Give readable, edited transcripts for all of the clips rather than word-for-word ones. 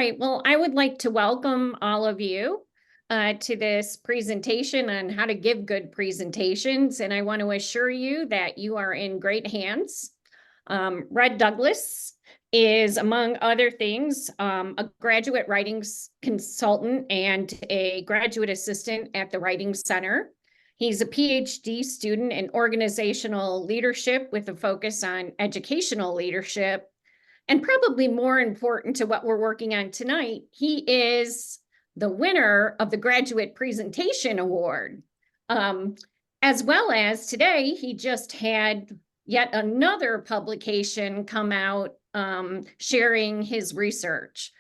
right, well, I would like to welcome all of you to this presentation on how to give good presentations, and I want to assure you that you are in great hands. Red Douglas is, among other things, a graduate writing consultant and a graduate assistant at the Writing Center. He's a PhD student in organizational leadership with a focus on educational leadership. And probably more important to what we're working on tonight, he is the winner of the Graduate Presentation Award. As well as today, he just had yet another publication come out sharing his research.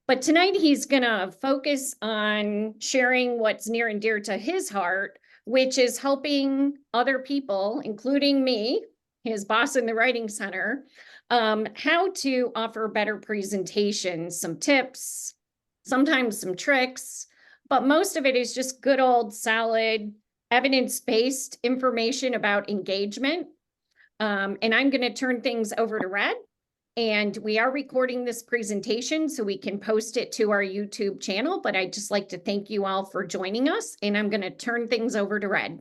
But tonight he's going to focus on sharing what's near and dear to his heart, which is helping other people, including me, his boss in the Writing Center, how to offer better presentations, some tips, sometimes some tricks, but most of it is just good old solid evidence-based information about engagement. And I'm going to turn things over to Red. And we are recording this presentation so we can post it to our YouTube channel, but I'd just like to thank you all for joining us, and I'm going to turn things over to Red.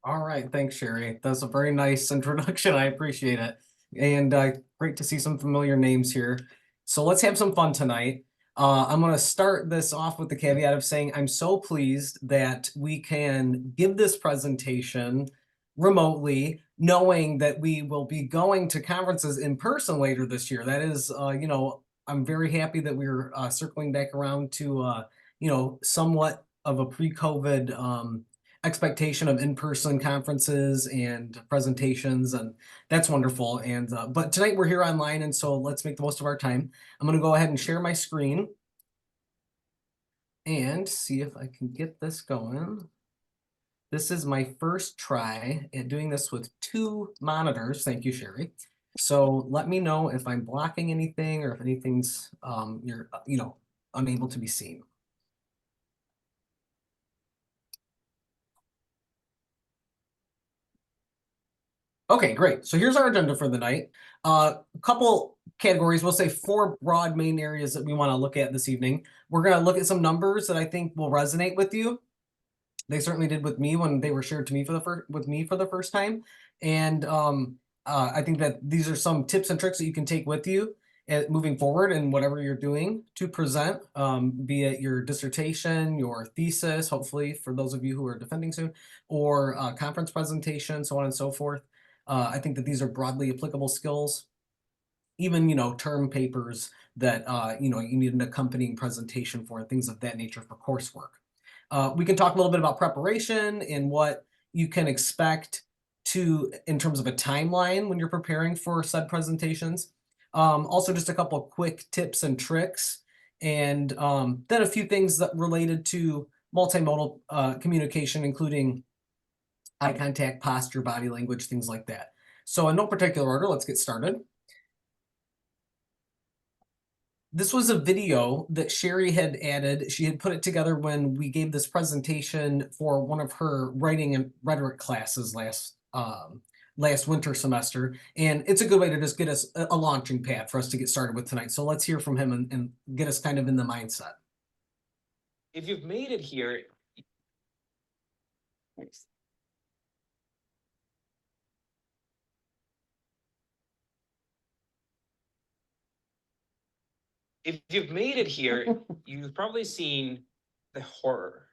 All right, thanks, Sherry. That's a very nice introduction. I appreciate it. And great to see some familiar names here. So let's have some fun tonight. I'm going to start this off with the caveat of saying I'm so pleased that we can give this presentation remotely, knowing that we will be going to conferences in person later this year. That is, I'm very happy that we're circling back around to, somewhat of a pre-COVID expectation of in-person conferences and presentations, and that's wonderful. And but tonight we're here online, and so let's make the most of our time. I'm going to go ahead and share my screen and see if I can get this going. This is my first try at doing this with two monitors. Thank you, Sherry. So let me know if I'm blocking anything or if anything's you're unable to be seen. Okay, great. So here's our agenda for the night. A couple categories, we'll say 4 broad main areas that we want to look at this evening. We're going to look at some numbers that I think will resonate with you. They certainly did with me when they were shared to me for the first time. And I think that these are some tips and tricks that you can take with you moving forward in whatever you're doing to present, be it your dissertation, your thesis, hopefully for those of you who are defending soon, or conference presentation, so on and so forth. I think that these are broadly applicable skills. Even, term papers that, you need an accompanying presentation for, things of that nature for coursework. We can talk a little bit about preparation and what you can expect in terms of a timeline when you're preparing for said presentations. Also, just a couple of quick tips and tricks, and then a few things that related to multimodal communication, including eye contact, posture, body language, things like that. So in no particular order, let's get started. This was a video that Sherry had added. She had put it together when we gave this presentation for one of her writing and rhetoric classes last winter semester. And it's a good way to just get us a launching pad for us to get started with tonight. So let's hear from him and get us kind of in the mindset. If you've made it here, thanks. If you've made it here, you've probably seen the horror.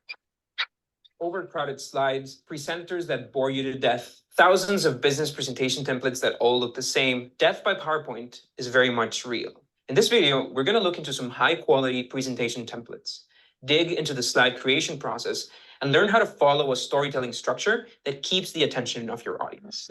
Overcrowded slides, presenters that bore you to death, thousands of business presentation templates that all look the same. Death by PowerPoint is very much real. In this video, we're going to look into some high-quality presentation templates, dig into the slide creation process, and learn how to follow a storytelling structure that keeps the attention of your audience.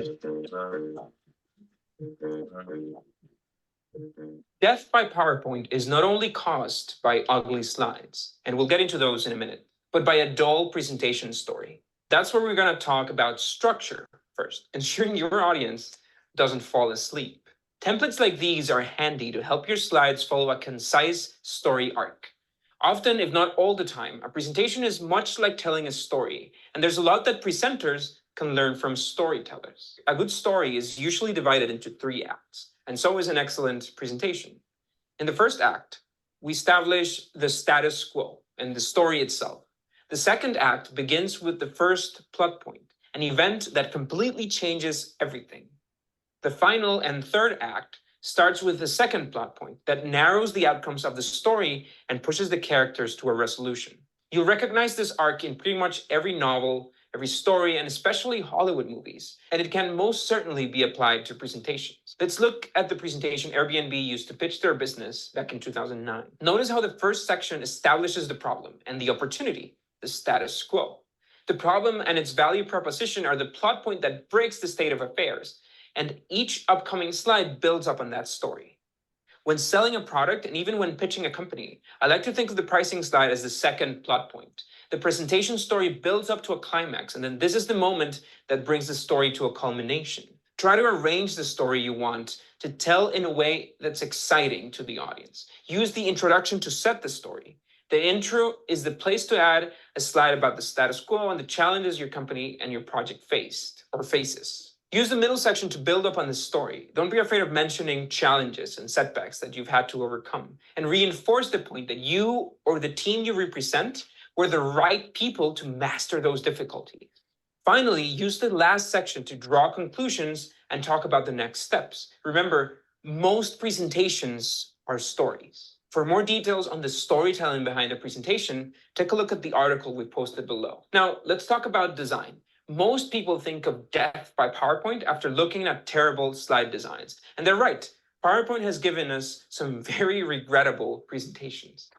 Death by PowerPoint is not only caused by ugly slides, and we'll get into those in a minute, but by a dull presentation story. That's where we're going to talk about structure first, ensuring your audience doesn't fall asleep. Templates like these are handy to help your slides follow a concise story arc. Often, if not all the time, a presentation is much like telling a story, and there's a lot that presenters can learn from storytellers. A good story is usually divided into 3 acts, and so is an excellent presentation. In the first act, we establish the status quo and the story itself. The second act begins with the first plot point, an event that completely changes everything. The final and third act starts with the second plot point that narrows the outcomes of the story and pushes the characters to a resolution. You'll recognize this arc in pretty much every novel, every story, and especially Hollywood movies, and it can most certainly be applied to presentations. Let's look at the presentation Airbnb used to pitch their business back in 2009. Notice how the first section establishes the problem and the opportunity, the status quo. The problem and its value proposition are the plot point that breaks the state of affairs, and each upcoming slide builds up on that story. When selling a product, and even when pitching a company, I like to think of the pricing slide as the second plot point. The presentation story builds up to a climax, and then this is the moment that brings the story to a culmination. Try to arrange the story you want to tell in a way that's exciting to the audience. Use the introduction to set the story. The intro is the place to add a slide about the status quo and the challenges your company and your project faced or faces. Use the middle section to build up on the story. Don't be afraid of mentioning challenges and setbacks that you've had to overcome, and reinforce the point that you or the team you represent were the right people to master those difficulties. Finally, use the last section to draw conclusions and talk about the next steps. Remember, most presentations are stories. For more details on the storytelling behind a presentation, take a look at the article we posted below. Now, let's talk about design. Most people think of death by PowerPoint after looking at terrible slide designs. And they're right. PowerPoint has given us some very regrettable presentations.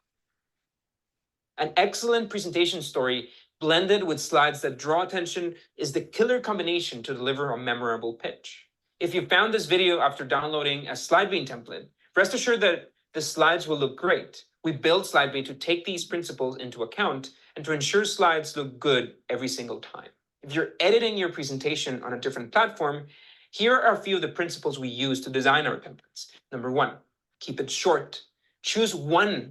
An excellent presentation story blended with slides that draw attention is the killer combination to deliver a memorable pitch. If you found this video after downloading a SlideBean template, rest assured that the slides will look great. We built SlideBean to take these principles into account and to ensure slides look good every single time. If you're editing your presentation on a different platform, here are a few of the principles we use to design our templates. Number one, keep it short. Choose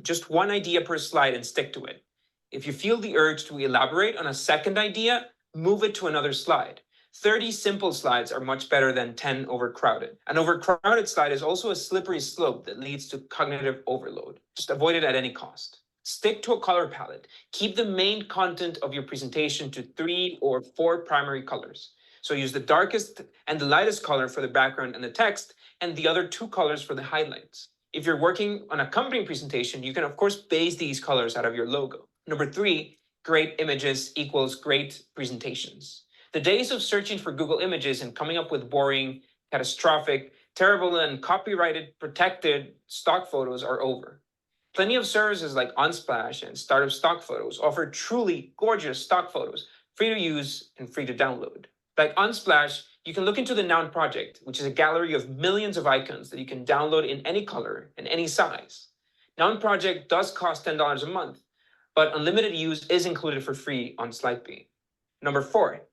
just one idea per slide and stick to it. If you feel the urge to elaborate on a second idea, move it to another slide. 30 simple slides are much better than 10 overcrowded. An overcrowded slide is also a slippery slope that leads to cognitive overload. Just avoid it at any cost. Stick to a color palette. Keep the main content of your presentation to 3 or 4 primary colors. So use the darkest and the lightest color for the background and the text, and the other 2 colors for the highlights. If you're working on a company presentation, you can of course base these colors out of your logo. Number 3, great images equals great presentations. The days of searching for Google Images and coming up with boring, catastrophic, terrible, and copyrighted, protected stock photos are over. Plenty of services like Unsplash and Startup Stock Photos offer truly gorgeous stock photos, free to use and free to download. Like Unsplash, you can look into the Noun Project, which is a gallery of millions of icons that you can download in any color and any size. Noun Project does cost $10 a month, but unlimited use is included for free on SlideBean. Number 4,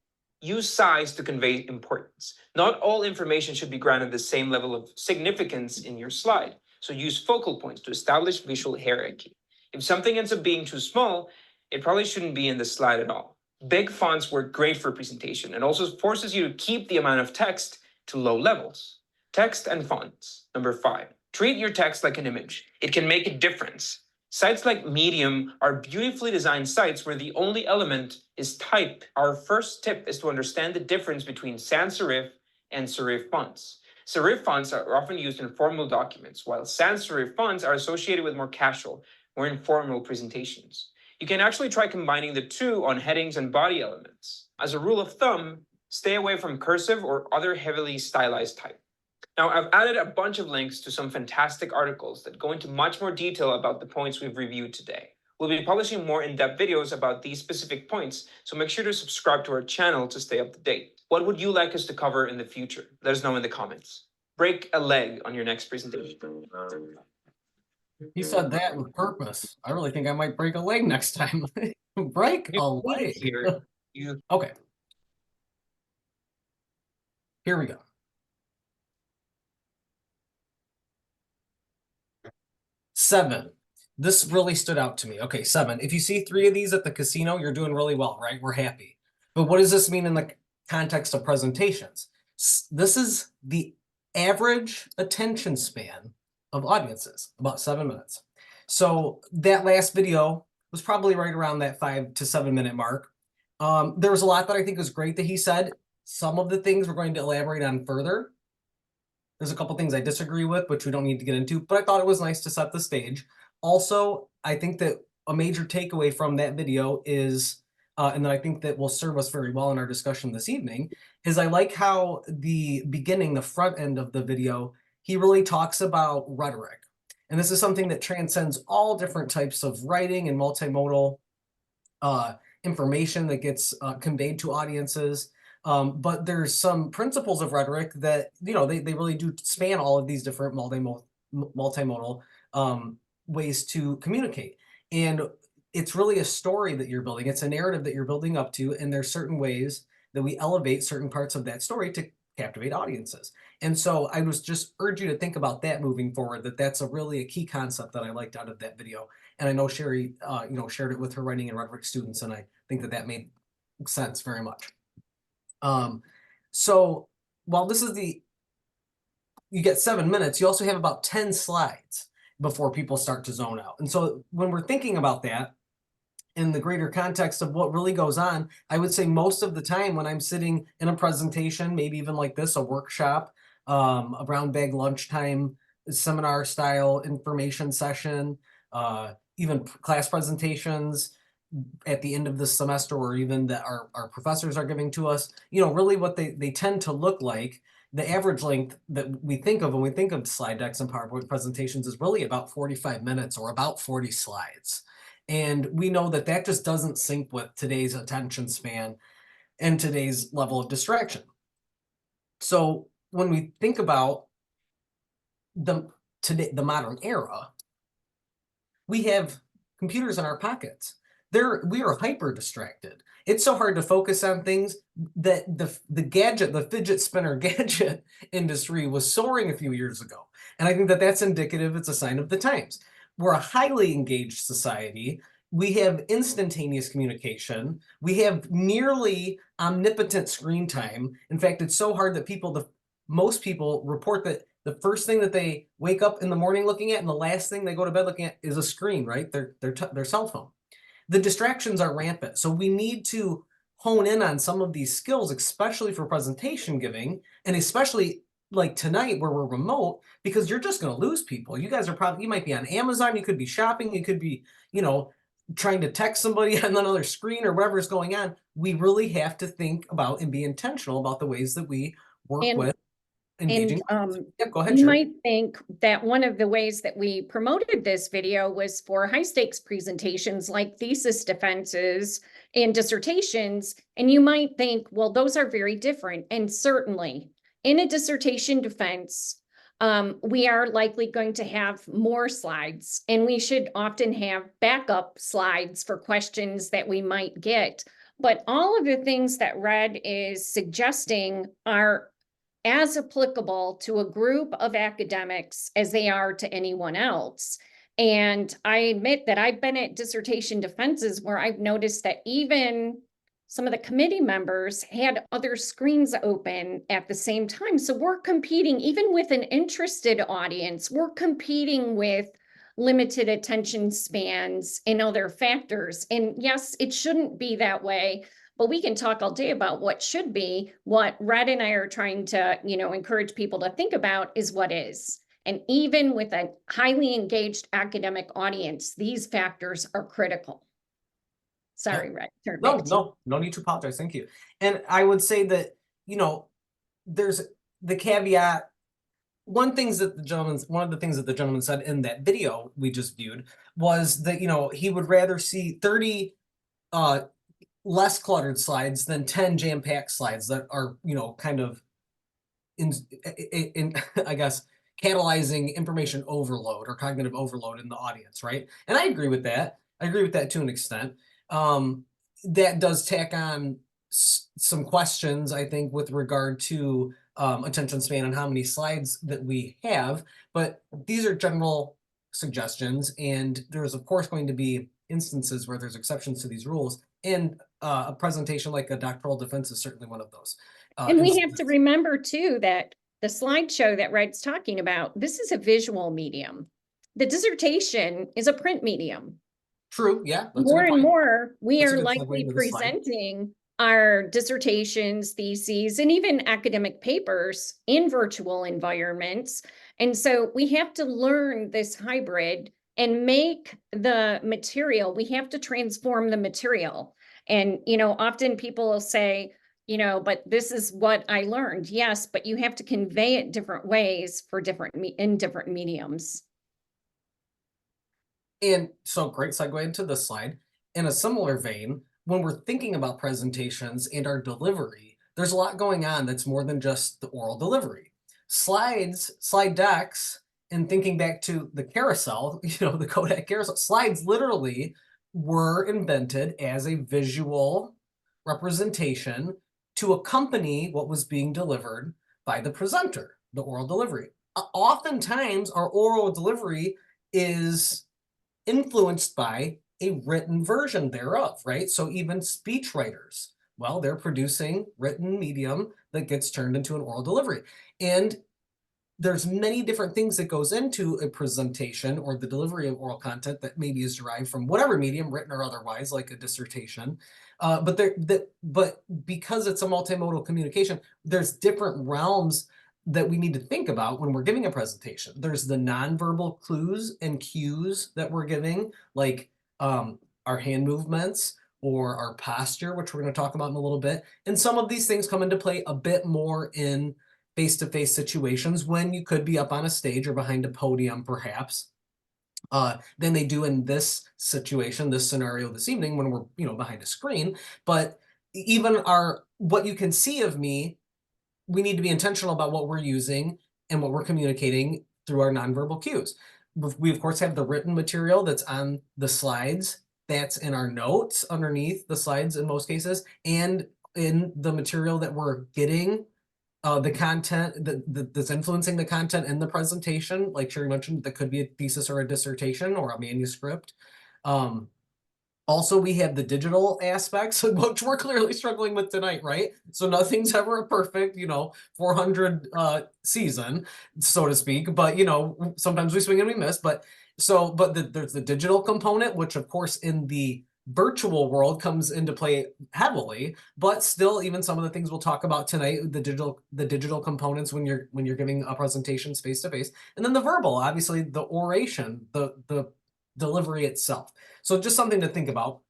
use size to convey importance. Not all information should be granted the same level of significance in your slide. So use focal points to establish visual hierarchy. If something ends up being too small, it probably shouldn't be in the slide at all. Big fonts work great for presentation and also forces you to keep the amount of text to low levels. Text and fonts. Number 5, treat your text like an image. It can make a difference. Sites like Medium are beautifully designed sites where the only element is type. Our first tip is to understand the difference between sans serif and serif fonts. Serif fonts are often used in formal documents, while sans serif fonts are associated with more casual, more informal presentations. You can actually try combining the two on headings and body elements. As a rule of thumb, stay away from cursive or other heavily stylized type. Now, I've added a bunch of links to some fantastic articles that go into much more detail about the points we've reviewed today. We'll be publishing more in-depth videos about these specific points, so make sure to subscribe to our channel to stay up to date. What would you like us to cover in the future? Let us know in the comments. Break a leg on your next presentation. He said that with purpose. I really think I might break a leg next time. Break a leg. Here, Okay. Here we go. Seven. This really stood out to me. Okay, 7. If you see 3 of these at the casino, you're doing really well, right? We're happy. But what does this mean in the context of presentations? This is the average attention span of audiences, about 7 minutes. So that last video was probably right around that 5 to 7 minute mark. There was a lot that I think was great that he said. Some of the things we're going to elaborate on further. There's a couple things I disagree with, which we don't need to get into, but I thought it was nice to set the stage. Also, I think that a major takeaway from that video is, and that I think that will serve us very well in our discussion this evening, is I like how the beginning, the front end of the video, he really talks about rhetoric. And this is something that transcends all different types of writing and multimodal information that gets conveyed to audiences. But there's some principles of rhetoric that, you know, they really do span all of these different multimodal ways to communicate. And it's really a story that you're building. It's a narrative that you're building up to. And there's certain ways that we elevate certain parts of that story to captivate audiences. And so I was just urge you to think about that moving forward, that that's really a key concept that I liked out of that video. And I know Sherry, you know, shared it with her writing and rhetoric students. And I think that that made sense very much. So while this is you get 7 minutes, you also have about 10 slides before people start to zone out. And so when we're thinking about that in the greater context of what really goes on, I would say most of the time when I'm sitting in a presentation, maybe even like this, a workshop, a brown bag lunchtime seminar style information session, even class presentations at the end of the semester, or even that our professors are giving to us, you know, really what they tend to look like. The average length that we think of when we think of slide decks and PowerPoint presentations is really about 45 minutes or about 40 slides. And we know that that just doesn't sync with today's attention span and today's level of distraction. So when we think about the modern era, we have computers in our pockets. We are hyper distracted. It's so hard to focus on things that the fidget spinner gadget industry was soaring a few years ago. And I think that that's indicative, it's a sign of the times. We're a highly engaged society. We have instantaneous communication. We have nearly omnipotent screen time. In fact, it's so hard that most people report that the first thing that they wake up in the morning looking at and the last thing they go to bed looking at is a screen, right? Their cell phone. The distractions are rampant. So we need to hone in on some of these skills, especially for presentation giving, and especially like tonight where we're remote, because you're just going to lose people. You guys are you might be on Amazon, you could be shopping, you could be, you know, trying to text somebody on another screen or whatever is going on. We really have to think about and be intentional about the ways that we work with engaging. Yep, go ahead, you Sherry. might think that one of the ways that we promoted this video was for high stakes presentations like thesis defenses and dissertations. And you might think, well, those are very different. And certainly in a dissertation defense, we are likely going to have more slides, and we should often have backup slides for questions that we might get. But all of the things that Red is suggesting are as applicable to a group of academics as they are to anyone else. And I admit that I've been at dissertation defenses where I've noticed that even some of the committee members had other screens open at the same time. So we're competing, even with an interested audience, we're competing with limited attention spans and other factors. And yes, it shouldn't be that way. But we can talk all day about what should be. What Red and I are trying to, you know, encourage people to think about is what is. And even with a highly engaged academic audience, these factors are critical. Sorry, Red. No need to apologize. Thank you. And I would say that, you know, there's the caveat. One of the things that the gentleman said in that video we just viewed was that, you know, he would rather see 30 less cluttered slides than 10 jam-packed slides that are, you know, kind of in I guess catalyzing information overload or cognitive overload in the audience, right? And I agree with that. I agree with that to an extent. That does tack on some questions, I think, with regard to attention span and how many slides that we have. But these are general suggestions, and there's of course going to be instances where there's exceptions to these rules. And a presentation like a doctoral defense is certainly one of those. And we have to remember too that the slideshow that Red's talking about, this is a visual medium. the dissertation is a print medium. True, yeah. That's a More good and point. more, we That's a are good segue likely into the slide. presenting our dissertations, theses, and even academic papers in virtual environments. And so we have to learn this hybrid and make the material, we have to transform the material. And, often people will say, but this is what I learned. Yes, but you have to convey it different ways for in different mediums. And so great segue into this slide. In a similar vein, when we're thinking about presentations and our delivery, there's a lot going on that's more than just the oral delivery. Slide decks, and thinking back to the carousel, the Kodak carousel, slides literally were invented as a visual representation to accompany what was being delivered by the presenter, the oral delivery. Oftentimes, our oral delivery is influenced by a written version thereof, right? So even speechwriters, well, they're producing written medium that gets turned into an oral delivery. And there's many different things that goes into a presentation or the delivery of oral content that maybe is derived from whatever medium, written or otherwise, like a dissertation. But because it's a multimodal communication, there's different realms that we need to think about when we're giving a presentation. There's the nonverbal clues and cues that we're giving, like our hand movements or our posture, which we're going to talk about in a little bit. And some of these things come into play a bit more in face-to-face situations when you could be up on a stage or behind a podium, perhaps, than they do in this situation, this scenario this evening when we're, behind a screen. But even what you can see of me, we need to be intentional about what we're using and what we're communicating through our nonverbal cues. We, of course, have the written material that's on the slides, that's in our notes underneath the slides in most cases, and in the material that we're getting, the content that's influencing the content in the presentation, like Sherry mentioned, that could be a thesis or a dissertation or a manuscript. Also, we have the digital aspects, which we're clearly struggling with tonight, right? So nothing's ever a perfect, 400 season, so to speak. But sometimes we swing and we miss. But there's the digital component, which of course in the virtual world comes into play heavily. But still, even some of the things we'll talk about tonight, the digital components when you're giving a presentation face to face, and then the verbal, obviously the oration, the delivery itself. So just something to think about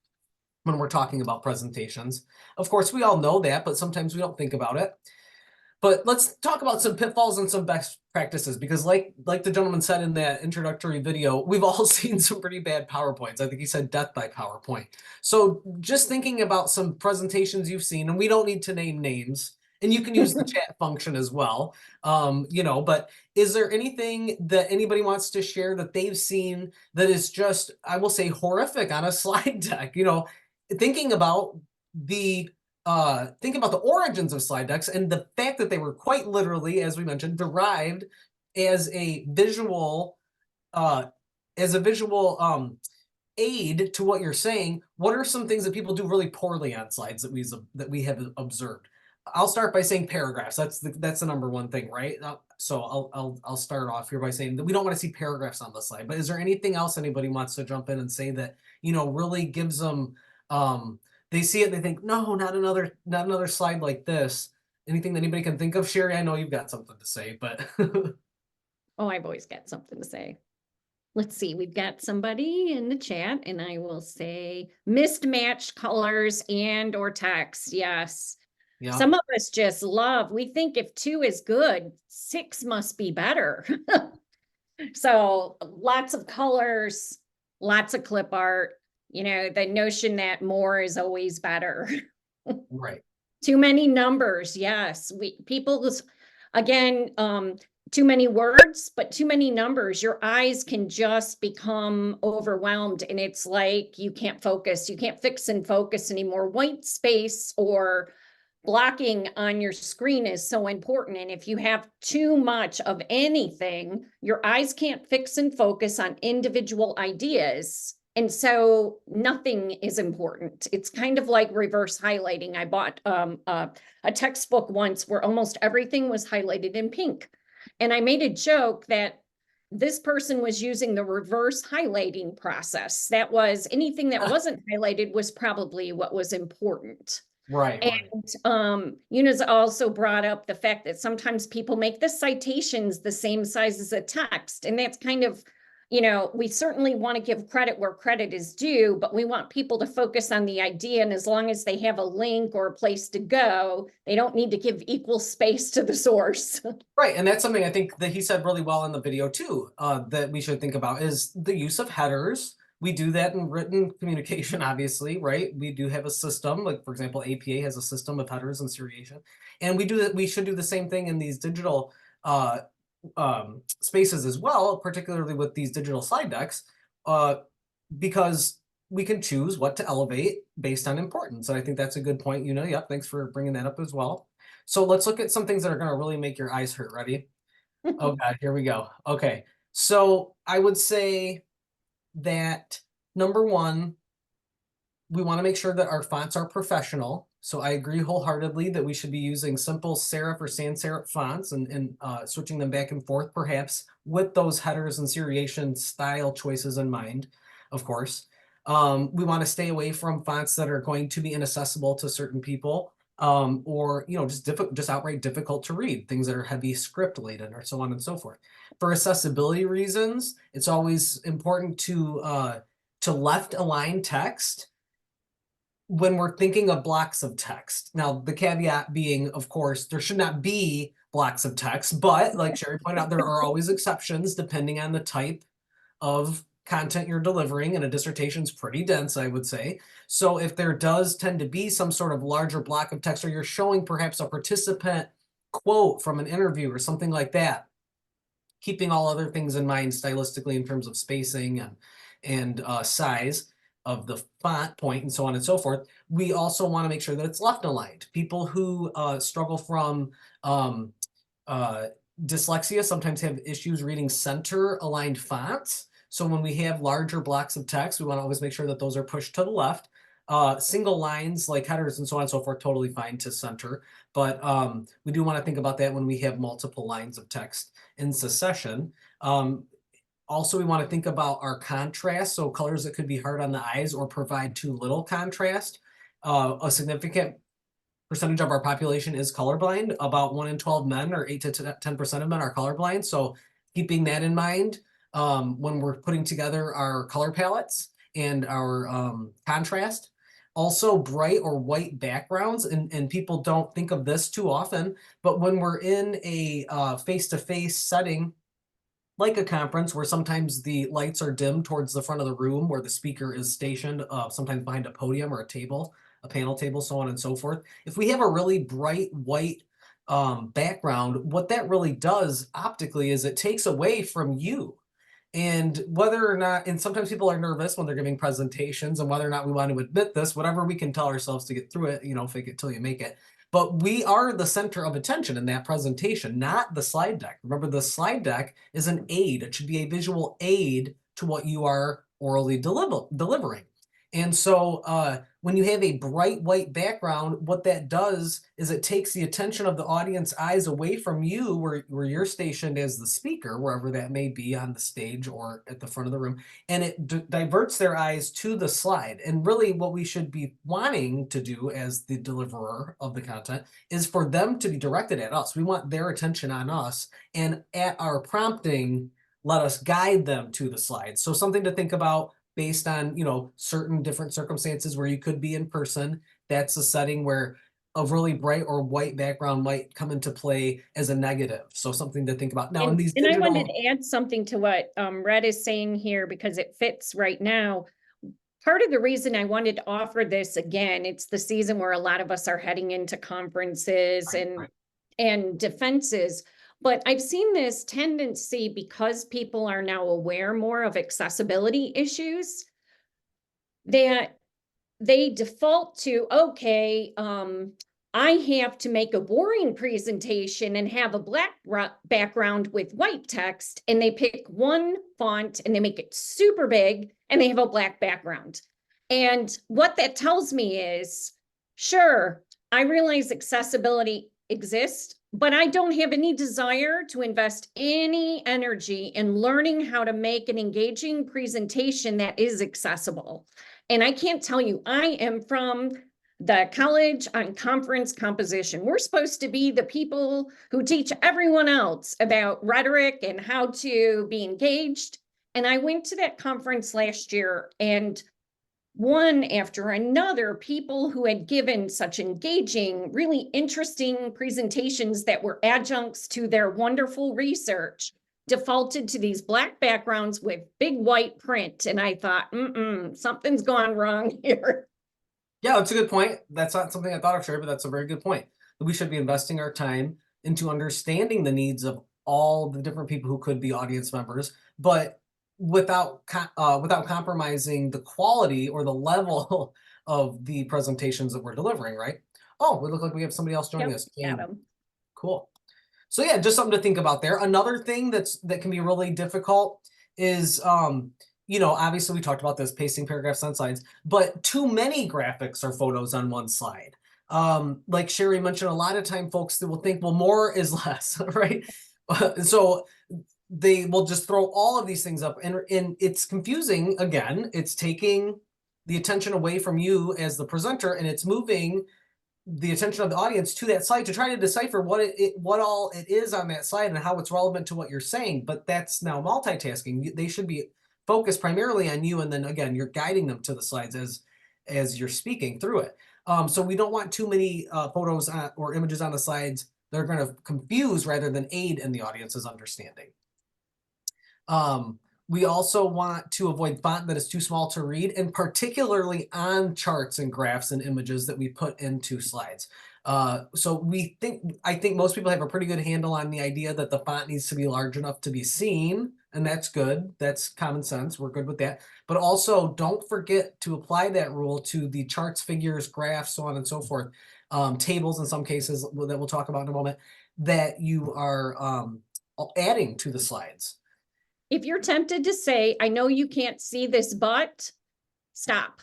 when we're talking about presentations. Of course, we all know that, but sometimes we don't think about it. But let's talk about some pitfalls and some best practices, because like the gentleman said in that introductory video, we've all seen some pretty bad PowerPoints. I think he said death by PowerPoint. So just thinking about some presentations you've seen, and we don't need to name names, and you can use the chat function as well, but is there anything that anybody wants to share that they've seen that is just, I will say, horrific on a slide deck? Thinking about the origins of slide decks and the fact that they were quite literally, as we mentioned, derived as a visual aid to what you're saying. What are some things that people do really poorly on slides that we have observed? I'll start by saying paragraphs. That's the number one thing, right? So I'll start off here by saying that we don't want to see paragraphs on the slide. But is there anything else anybody wants to jump in and say that really gives them they see it, they think, no, not another slide like this. Anything that anybody can think of? Sherry, I know you've got something to say, but Oh, I've always got something to say. Let's see, we've got somebody in the chat, and I will say mismatched colors and or text. Yes. yeah. Some of us just love, we think if 2 is good, 6 must be better. So lots of colors, lots of clip art, the notion that more is always better. Right. Too many numbers. Yes. Again, too many words, but too many numbers. Your eyes can just become overwhelmed, and it's like you can't focus. You can't fix and focus anymore. White space or blocking on your screen is so important. And if you have too much of anything, your eyes can't fix and focus on individual ideas. And so nothing is important. It's kind of like reverse highlighting. I bought a textbook once where almost everything was highlighted in pink. And I made a joke that this person was using the reverse highlighting process. That was anything that wasn't highlighted was probably what was important. Right, right. And Eunice also brought up the fact that sometimes people make the citations the same size as a text. And that's kind of, we certainly want to give credit where credit is due, but we want people to focus on the idea. And as long as they have a link or a place to go, they don't need to give equal space to the source. Right, and that's something I think that he said really well in the video too, that we should think about is the use of headers. We do that in written communication, obviously, right? We do have a system, like for example, APA has a system of headers and seriation, and we do that. We should do the same thing in these digital spaces as well, particularly with these digital slide decks, because we can choose what to elevate based on importance. And I think that's a good point. Yep, thanks for bringing that up as well. So let's look at some things that are going to really make your eyes hurt. Ready? Oh God, here we go. Okay, so I would say that number one, we want to make sure that our fonts are professional. So I agree wholeheartedly that we should be using simple serif or sans serif fonts and switching them back and forth, perhaps with those headers and seriation style choices in mind, of course. We want to stay away from fonts that are going to be inaccessible to certain people, or just outright difficult to read, things that are heavy script laden or so on and so forth. For accessibility reasons, it's always important to left align text when we're thinking of blocks of text. Now, the caveat being, of course, there should not be blocks of text, but like Sherry pointed out, there are always exceptions depending on the type of content you're delivering, and a dissertation is pretty dense, I would say. So if there does tend to be some sort of larger block of text, or you're showing perhaps a participant quote from an interview or something like that, keeping all other things in mind stylistically in terms of spacing and size of the font point and so on and so forth, we also want to make sure that it's left aligned. People who struggle from dyslexia sometimes have issues reading center aligned fonts. So when we have larger blocks of text, we want to always make sure that those are pushed to the left. Single lines like headers and so on and so forth, totally fine to center. But we do want to think about that when we have multiple lines of text in succession. Also, we want to think about our contrast, so colors that could be hard on the eyes or provide too little contrast. A significant percentage of our population is colorblind. About 1 in 12 men, or 8 to 10% of men, are colorblind. So keeping that in mind when we're putting together our color palettes and our contrast. Also, bright or white backgrounds, and people don't think of this too often, but when we're in a face-to-face setting, like a conference where sometimes the lights are dimmed towards the front of the room where the speaker is stationed, sometimes behind a podium or a table, a panel table, so on and so forth. If we have a really bright white background, what that really does optically is it takes away from you. And whether or not, and sometimes people are nervous when they're giving presentations, and whether or not we want to admit this, whatever we can tell ourselves to get through it, fake it till you make it. But we are the center of attention in that presentation, not the slide deck. Remember, the slide deck is an aid. It should be a visual aid to what you are orally delivering. And so when you have a bright white background, what that does is it takes the attention of the audience eyes away from you where you're stationed as the speaker, wherever that may be on the stage or at the front of the room, and it diverts their eyes to the slide. And really what we should be wanting to do as the deliverer of the content is for them to be directed at us. We want their attention on us, and at our prompting, let us guide them to the slide. So something to think about based on, certain different circumstances where you could be in person. That's a setting where a really bright or white background might come into play as a negative. So something to think about. Now, in these I wanted to add something to what Red is saying here because it fits right now. Part of the reason I wanted to offer this again, it's the season where a lot of us are heading into conferences and defenses. But I've seen this tendency because people are now aware more of accessibility issues that they default to, okay, I have to make a boring presentation and have a black background with white text, and they pick one font and they make it super big and they have a black background. And what that tells me is, sure, I realize accessibility exists, but I don't have any desire to invest any energy in learning how to make an engaging presentation that is accessible. And I can't tell you, I am from the College on Conference Composition. We're supposed to be the people who teach everyone else about rhetoric and how to be engaged. And I went to that conference last year, and one after another, people who had given such engaging, really interesting presentations that were adjuncts to their wonderful research defaulted to these Black backgrounds with big white print. And I thought, something's gone wrong here. Yeah, that's a good point. That's not something I thought of, Sherry, but that's a very good point. That we should be investing our time into understanding the needs of all the different people who could be audience members, but without compromising the quality or the level of the presentations that we're delivering, right? Oh, we look like we have somebody else joining Yep, us. Adam. Cool. So yeah, just something to think about there. Another thing that can be really difficult is you know, obviously we talked about this, pasting paragraphs on slides, but too many graphics or photos on one slide. Like Sherry mentioned, a lot of time folks that will think, well, more is less, right? So they will just throw all of these things up, and it's confusing. Again, it's taking the attention away from you as the presenter, and it's moving the attention of the audience to that slide to try to decipher what all it is on that slide and how it's relevant to what you're saying. But that's now multitasking. They should be focused primarily on you, and then again, you're guiding them to the slides as you're speaking through it. So we don't want too many photos or images on the slides that are going to confuse rather than aid in the audience's understanding. We also want to avoid font that is too small to read, and particularly on charts and graphs and images that we put into slides. So I think most people have a pretty good handle on the idea that the font needs to be large enough to be seen, and that's good. That's common sense. We're good with that. But also don't forget to apply that rule to the charts, figures, graphs, so on and so forth, tables in some cases that we'll talk about in a moment, that you are adding to the slides. If you're tempted to say, I know you can't see this, but stop.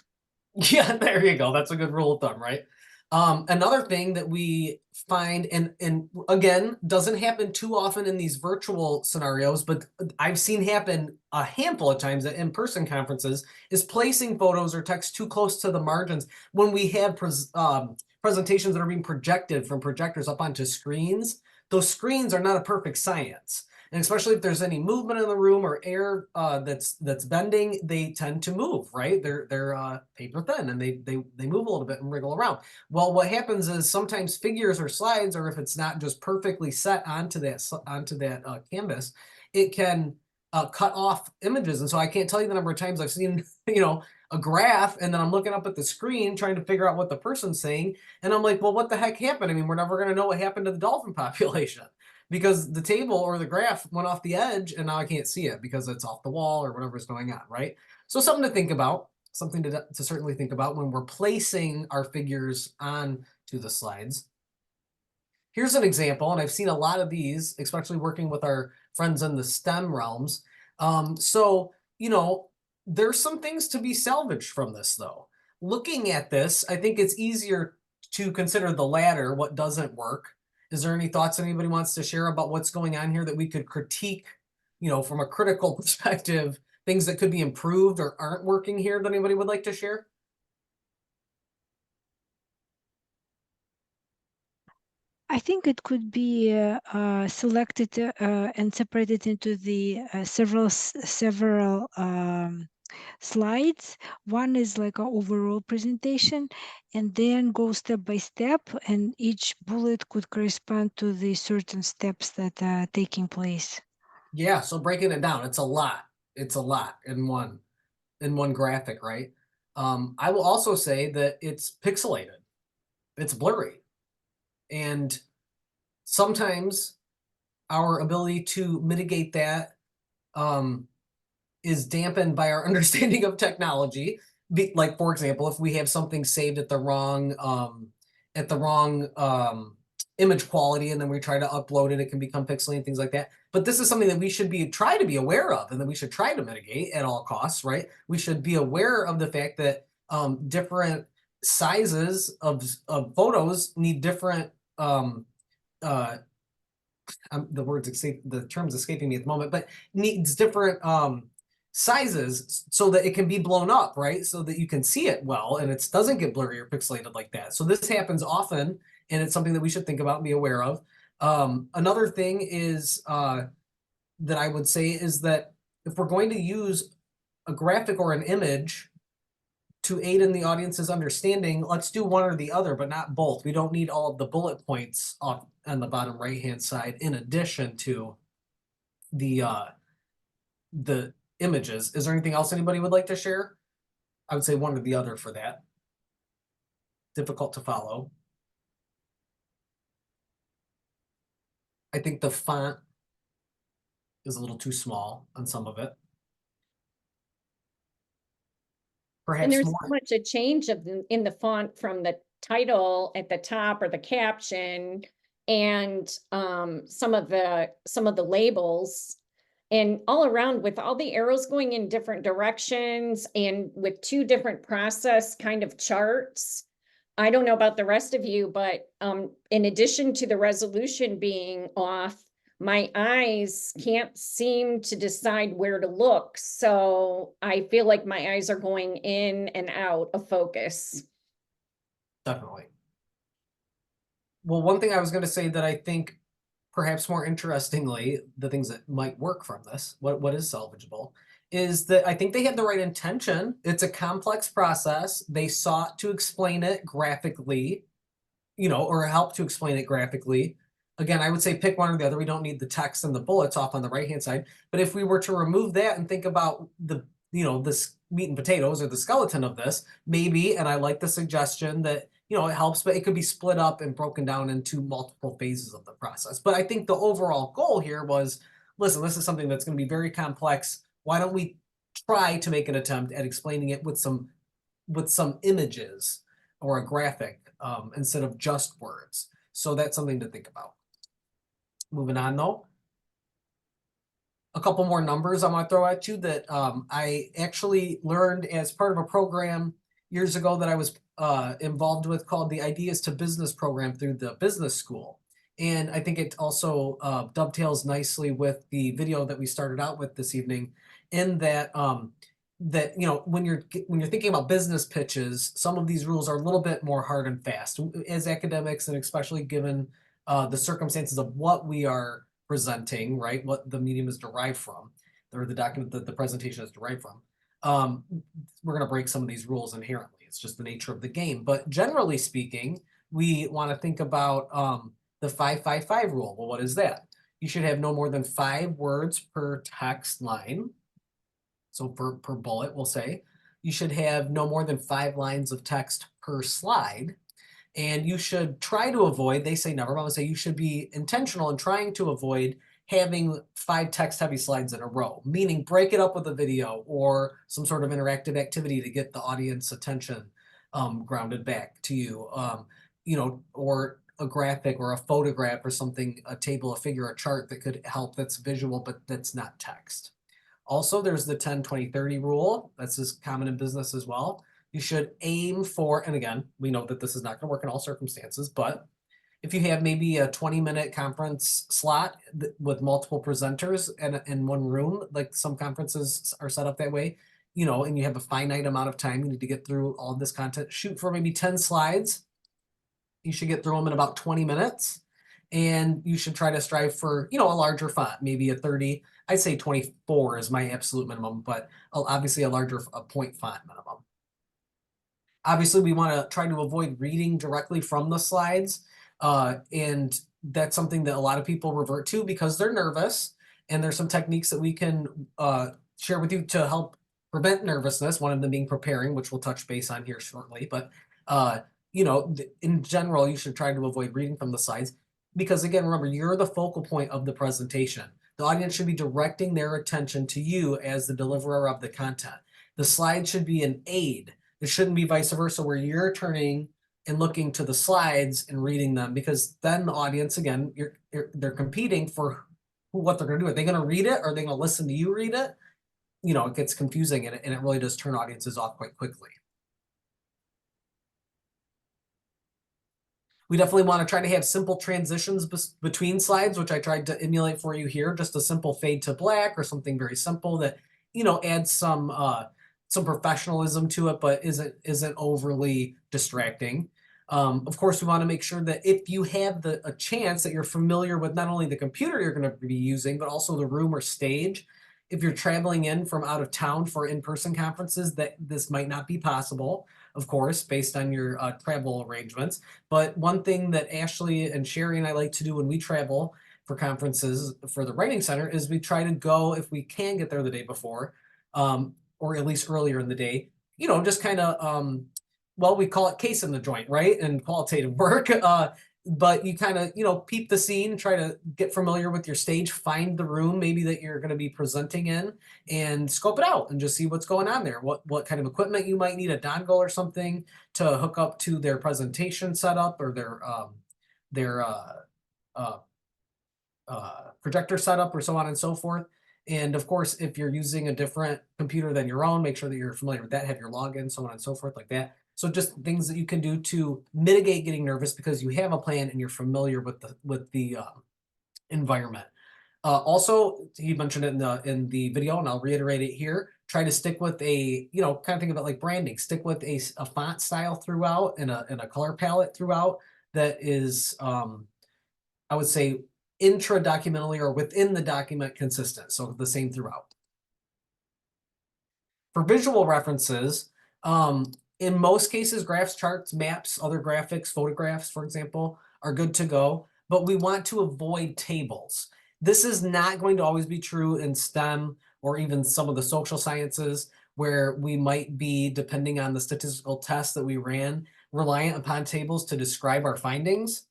Yeah, there you go. That's a good rule of thumb, right? Another thing that we find, and again, doesn't happen too often in these virtual scenarios, but I've seen happen a handful of times at in-person conferences, is placing photos or text too close to the margins when we have presentations that are being projected from projectors up onto screens. Those screens are not a perfect science. And especially if there's any movement in the room or air that's bending, they tend to move, right? They're paper thin, and they move a little bit and wriggle around. Well, what happens is sometimes figures or slides, or if it's not just perfectly set onto that canvas, it can cut off images. And so I can't tell you the number of times I've seen a graph, and then I'm looking up at the screen trying to figure out what the person's saying, and I'm like, well, what the heck happened? I mean, we're never going to know what happened to the dolphin population, because the table or the graph went off the edge, and now I can't see it because it's off the wall or whatever's going on, right? So something to think about, something to certainly think about when we're placing our figures onto the slides. Here's an example, and I've seen a lot of these, especially working with our friends in the STEM realms. So, there's some things to be salvaged from this, though. Looking at this, I think it's easier to consider the latter, what doesn't work. Is there any thoughts anybody wants to share about what's going on here that we could critique, from a critical perspective, things that could be improved or aren't working here that anybody would like to share? I think it could be selected and separated into the several slides. One is like an overall presentation, and then go step by step, and each bullet could correspond to the certain steps that are taking place. Yeah, so breaking it down, it's a lot in one graphic, right? I will also say that it's pixelated, it's blurry, and sometimes our ability to mitigate that is dampened by our understanding of technology. Like, for example, if we have something saved at the wrong image quality, and then we try to upload it, it can become pixely and things like that. But this is something that we should try to be aware of, and that we should try to mitigate at all costs, right? We should be aware of the fact that different sizes of photos need different the terms escaping me at the moment, but needs different sizes so that it can be blown up, right? So that you can see it well and it doesn't get blurry or pixelated like that. So this happens often, and it's something that we should think about and be aware of. Another thing is that I would say is that if we're going to use a graphic or an image to aid in the audience's understanding, let's do one or the other, but not both. We don't need all of the bullet points on the bottom right-hand side in addition to the images. Is there anything else anybody would like to share? I would say one or the other for that. Difficult to follow. I think the font is a little too small on some of it. And Perhaps there's more. so much a change in the font from the title at the top or the caption and some of the labels. And all around with all the arrows going in different directions and with two different process kind of charts. I don't know about the rest of you, but in addition to the resolution being off, my eyes can't seem to decide where to look. So I feel like my eyes are going in and out of focus. Definitely. Well, one thing I was going to say that I think perhaps more interestingly, the things that might work from this, what is salvageable, is that I think they had the right intention. It's a complex process. They sought to explain it graphically, or help to explain it graphically. Again, I would say pick one or the other. We don't need the text and the bullets off on the right-hand side. But if we were to remove that and think about this meat and potatoes or the skeleton of this, maybe, and I like the suggestion that, it helps, but it could be split up and broken down into multiple phases of the process. But I think the overall goal here was, listen, this is something that's going to be very complex. Why don't we try to make an attempt at explaining it with some images or a graphic instead of just words? So that's something to think about. Moving on though. A couple more numbers I want to throw at you that I actually learned as part of a program years ago that I was involved with called the Ideas to Business program through the business school. And I think it also dovetails nicely with the video that we started out with this evening, in that when you're thinking about business pitches, some of these rules are a little bit more hard and fast. As academics, and especially given the circumstances of what we are presenting, right? What the medium is derived from, or the document that the presentation is derived from. We're going to break some of these rules inherently. It's just the nature of the game. But generally speaking, we want to think about the 5-5-5 rule. Well, what is that? You should have no more than 5 words per text line. So per bullet, we'll say. You should have no more than 5 lines of text per slide. And you should try to avoid, they say never, but I would say you should be intentional in trying to avoid having 5 text-heavy slides in a row, meaning break it up with a video or some sort of interactive activity to get the audience attention grounded back to you, or a graphic or a photograph or something, a table, a figure, a chart that could help that's visual, but that's not text. Also, there's the 10-20-30 rule. That's as common in business as well. You should aim for, and again, we know that this is not going to work in all circumstances, but if you have maybe a 20-minute conference slot with multiple presenters in one room, like some conferences are set up that way, and you have a finite amount of time, you need to get through all of this content, shoot for maybe 10 slides. You should get through them in about 20 minutes. And you should try to strive for, a larger font, maybe a 30. I'd say 24 is my absolute minimum, but obviously a larger point font minimum. Obviously, we want to try to avoid reading directly from the slides. And that's something that a lot of people revert to because they're nervous. And there's some techniques that we can share with you to help prevent nervousness, one of them being preparing, which we'll touch base on here shortly. But, in general, you should try to avoid reading from the slides because, again, remember, you're the focal point of the presentation. The audience should be directing their attention to you as the deliverer of the content. The slide should be an aid. It shouldn't be vice versa, where you're turning and looking to the slides and reading them, because then the audience, again, they're competing for what they're going to do. Are they going to read it? Or are they going to listen to you read it? It gets confusing and it really does turn audiences off quite quickly. We definitely want to try to have simple transitions between slides, which I tried to emulate for you here. Just a simple fade to black or something very simple that, adds some professionalism to it, but isn't overly distracting. Of course, we want to make sure that if you have a chance that you're familiar with not only the computer you're going to be using, but also the room or stage. If you're traveling in from out of town for in-person conferences, that this might not be possible, of course, based on your travel arrangements. But one thing that Ashley and Sherry and I like to do when we travel for conferences for the Writing Center is we try to go, if we can get there the day before, or at least earlier in the day, just kind of, we call it case in the joint, right? And qualitative work. But you kind of, peep the scene, try to get familiar with your stage, find the room maybe that you're going to be presenting in, and scope it out and just see what's going on there. What kind of equipment you might need, a dongle or something to hook up to their presentation setup or their projector setup or so on and so forth. And of course, if you're using a different computer than your own, make sure that you're familiar with that, have your login, so on and so forth like that. So just things that you can do to mitigate getting nervous because you have a plan and you're familiar with the environment. Also, he mentioned it in the video, and I'll reiterate it here. Try to stick with a, kind of think about like branding. Stick with a font style throughout and a color palette throughout that is, I would say, intra-documentally or within the document consistent. So the same throughout. For visual references, in most cases, graphs, charts, maps, other graphics, photographs, for example, are good to go, but we want to avoid tables. This is not going to always be true in STEM or even some of the social sciences where we might be, depending on the statistical tests that we ran, reliant upon tables to describe our findings.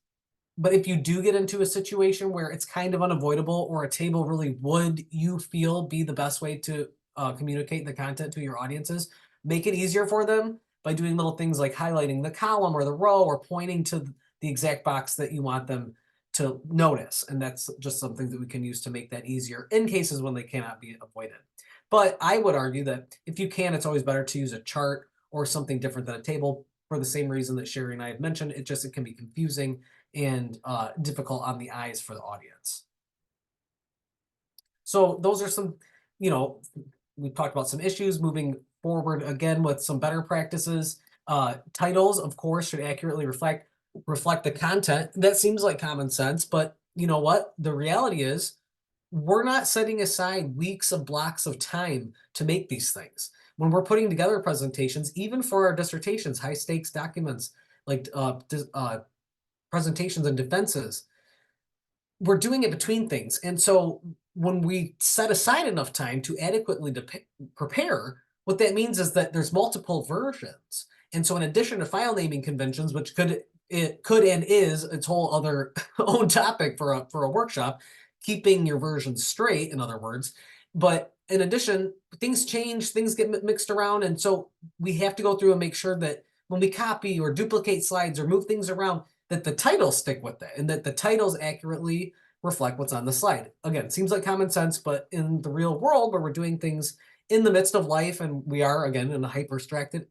But if you do get into a situation where it's kind of unavoidable or a table really would, you feel, be the best way to communicate the content to your audiences, make it easier for them by doing little things like highlighting the column or the row or pointing to the exact box that you want them to notice. And that's just something that we can use to make that easier in cases when they cannot be avoided. But I would argue that if you can, it's always better to use a chart or something different than a table for the same reason that Sherry and I have mentioned. It can be confusing and difficult on the eyes for the audience. So those are some, we talked about some issues. Moving forward again with some better practices. Titles, of course, should accurately reflect the content. That seems like common sense, but you know what? The reality is we're not setting aside weeks of blocks of time to make these things. When we're putting together presentations, even for our dissertations, high stakes documents, like presentations and defenses, we're doing it between things. And so when we set aside enough time to adequately prepare, what that means is that there's multiple versions. And so in addition to file naming conventions, which could and is its whole other own topic for a workshop, keeping your versions straight, in other words. But in addition, things change, things get mixed around. And so we have to go through and make sure that when we copy or duplicate slides or move things around, that the titles stick with it and that the titles accurately reflect what's on the slide. Again, it seems like common sense, but in the real world where we're doing things in the midst of life and we are, again, in a hyper distracted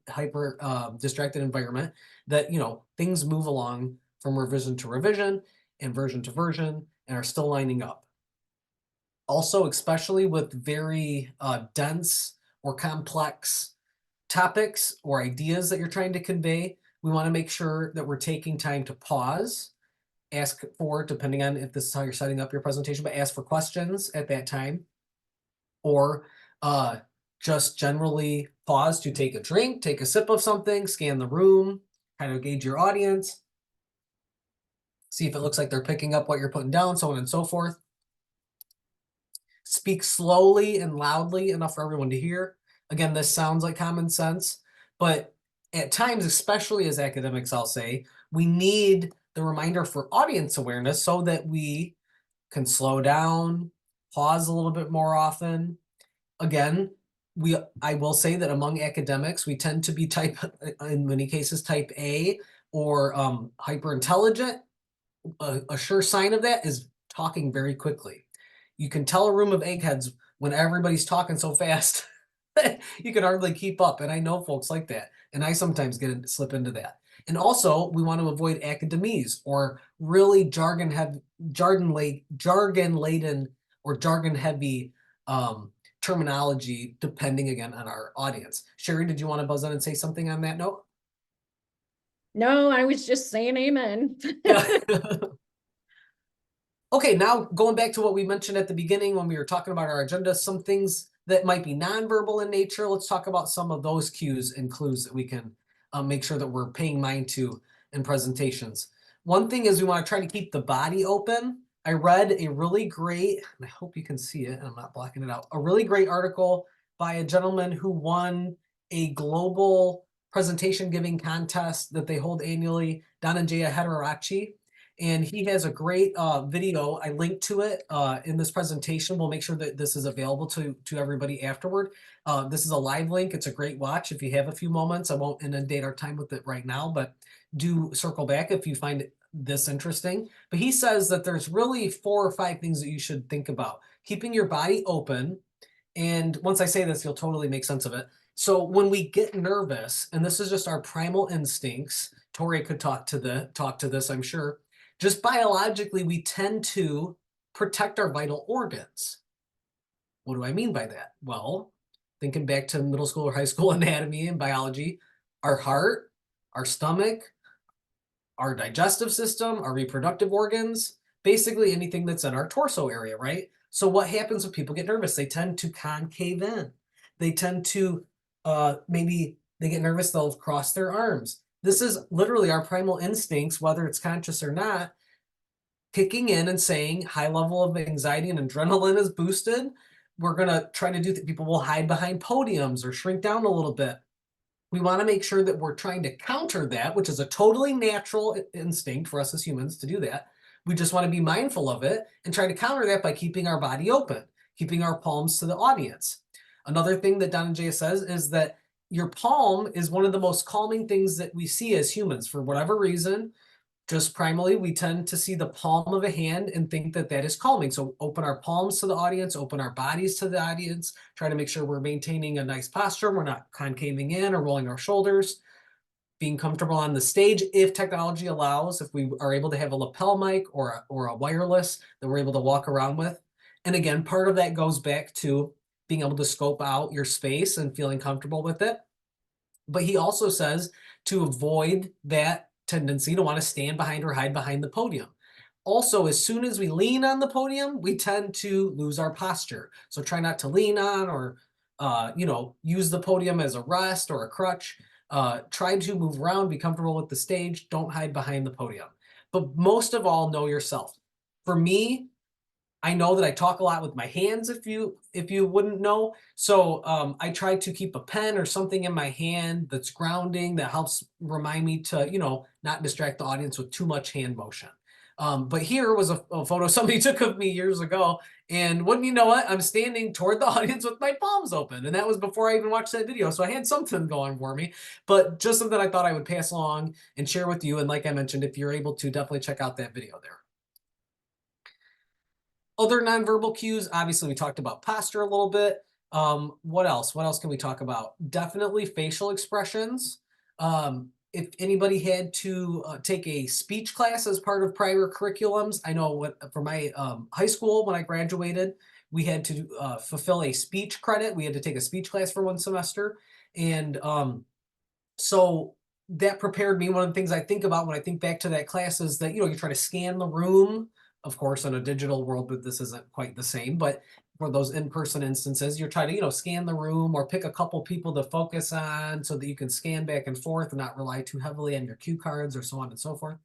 environment, that, things move along from revision to revision and version to version and are still lining up. Also, especially with very dense or complex topics or ideas that you're trying to convey, we want to make sure that we're taking time to pause, ask for, depending on if this is how you're setting up your presentation, but ask for questions at that time, or just generally pause to take a drink, take a sip of something, scan the room, kind of gauge your audience, see if it looks like they're picking up what you're putting down, so on and so forth. Speak slowly and loudly enough for everyone to hear. Again, this sounds like common sense, but at times, especially as academics, I'll say, we need the reminder for audience awareness so that we can slow down, pause a little bit more often. Again, I will say that among academics, we tend to be in many cases, type A or hyper intelligent. A sure sign of that is talking very quickly. You can tell a room of eggheads when everybody's talking so fast you can hardly keep up. And I know folks like that. And I sometimes slip into that. And also we want to avoid academies or really jargon laden or jargon heavy terminology, depending again on our audience. Sherry, did you want to buzz in and say something on that note? No, I was just saying amen. Yeah. Okay, now going back to what we mentioned at the beginning when we were talking about our agenda, some things that might be nonverbal in nature. Let's talk about some of those cues and clues that we can make sure that we're paying mind to in presentations. One thing is we want to try to keep the body open. I read a really great, and I hope you can see it, and I'm not blocking it out, a really great article by a gentleman who won a global presentation giving contest that they hold annually, Dhananjaya Hettiarachchi. And he has a great video. I linked to it in this presentation. We'll make sure that this is available to everybody afterward. This is a live link. It's a great watch if you have a few moments. I won't inundate our time with it right now, but do circle back if you find this interesting. But he says that there's really 4 or 5 things that you should think about. Keeping your body open. And once I say this, you'll totally make sense of it. So when we get nervous, and this is just our primal instincts, Tori could talk to this, I'm sure. Just biologically, we tend to protect our vital organs. What do I mean by that? Well, thinking back to middle school or high school anatomy and biology, our heart, our stomach, our digestive system, our reproductive organs, basically anything that's in our torso area, right? So what happens when people get nervous? They tend to concave in. They tend to, maybe they get nervous, they'll cross their arms. This is literally our primal instincts, whether it's conscious or not, kicking in and saying high level of anxiety and adrenaline is boosted. We're going to try to do that. People will hide behind podiums or shrink down a little bit. We want to make sure that we're trying to counter that, which is a totally natural instinct for us as humans to do that. We just want to be mindful of it and try to counter that by keeping our body open, keeping our palms to the audience. Another thing that Dhananjaya says is that your palm is one of the most calming things that we see as humans. For whatever reason, just primally, we tend to see the palm of a hand and think that that is calming. So open our palms to the audience, open our bodies to the audience, try to make sure we're maintaining a nice posture. We're not concaving in or rolling our shoulders, being comfortable on the stage. If technology allows, if we are able to have a lapel mic or a wireless that we're able to walk around with. And again, part of that goes back to being able to scope out your space and feeling comfortable with it. But he also says to avoid that tendency to want to stand behind or hide behind the podium. Also, as soon as we lean on the podium, we tend to lose our posture. So try not to lean on or, use the podium as a rest or a crutch. Try to move around, be comfortable with the stage. Don't hide behind the podium. But most of all, know yourself. For me, I know that I talk a lot with my hands, if you wouldn't know. So I try to keep a pen or something in my hand that's grounding, that helps remind me to, not distract the audience with too much hand motion. But here was a photo somebody took of me years ago. And wouldn't you know what? I'm standing toward the audience with my palms open. And that was before I even watched that video. So I had something going for me, but just something I thought I would pass along and share with you. And like I mentioned, if you're able to, definitely check out that video there. Other nonverbal cues, obviously we talked about posture a little bit. What else? What else can we talk about? Definitely facial expressions. If anybody had to take a speech class as part of prior curriculums, I know for my high school, when I graduated, we had to fulfill a speech credit. We had to take a speech class for 1 semester. And so that prepared me. One of the things I think about when I think back to that class is that, you try to scan the room. Of course, in a digital world, but this isn't quite the same. But for those in-person instances, you're trying to, scan the room or pick a couple people to focus on so that you can scan back and forth and not rely too heavily on your cue cards or so on and so forth.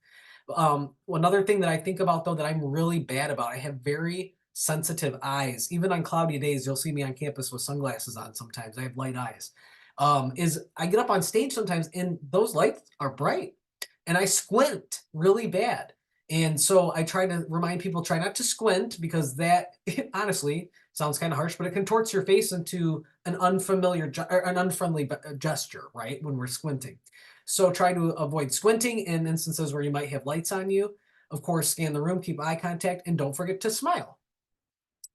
Another thing that I think about, though, that I'm really bad about, I have very sensitive eyes. Even on cloudy days, you'll see me on campus with sunglasses on sometimes. I have light eyes. Is I get up on stage sometimes and those lights are bright and I squint really bad. And so I try to remind people, try not to squint, because that honestly sounds kind of harsh, but it contorts your face into an unfamiliar or an unfriendly gesture, right? When we're squinting. So try to avoid squinting in instances where you might have lights on you. Of course, scan the room, keep eye contact, and don't forget to smile.